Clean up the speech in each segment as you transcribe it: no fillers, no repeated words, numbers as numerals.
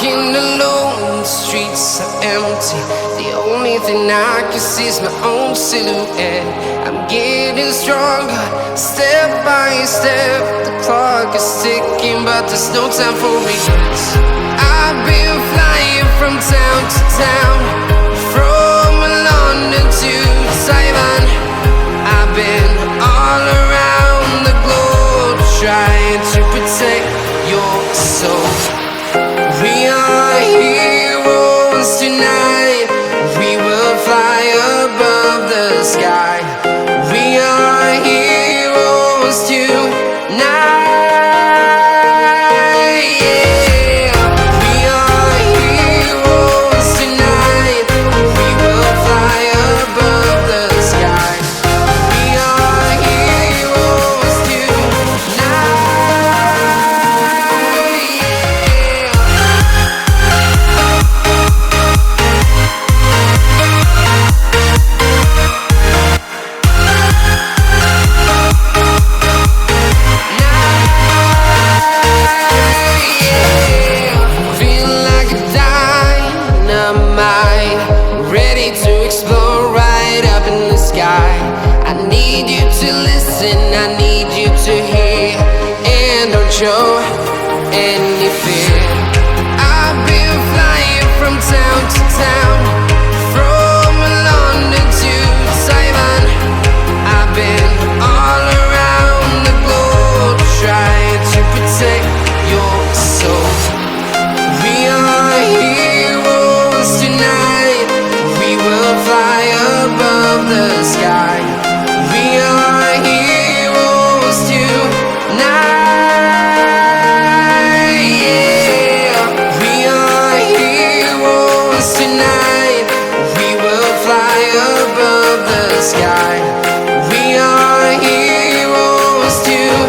walking alone, the streets are empty. The only thing I can see is my own silhouette. I'm getting stronger, step by step. The clock is ticking, but there's no time for regrets. I've been flying from town to town, from London to Taiwan. I've been all around the globe, trying to protect your soul. We are heroes tonight. We will fly above the sky. We are heroes tonight. Yeah. We are heroes tonight. We will fly above the sky. We are heroes tonight. To explore right up in the sky. I need you to listen, I need you to hear, and don't show any fear. I've been flying from town to town, from London to Taiwan. I've been all around the globe, trying to protect your soul. We are heroes tonight. We will fly above the sky. We are heroes tonight. Yeah. We are heroes tonight. We will fly above the sky. We are heroes tonight.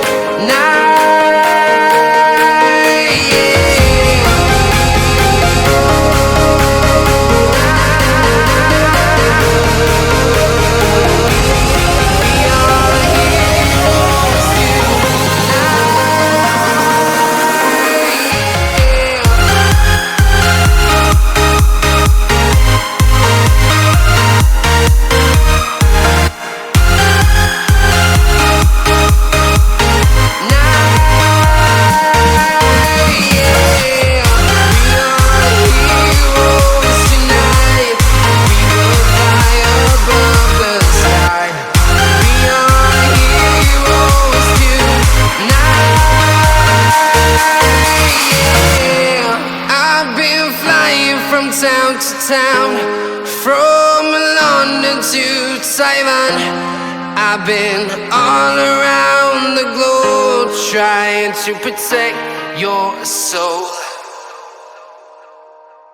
From town to town, from London to Taiwan. I've been all around the globe, trying to protect your soul.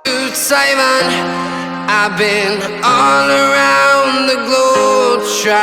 To Taiwan, I've been all around the globe, trying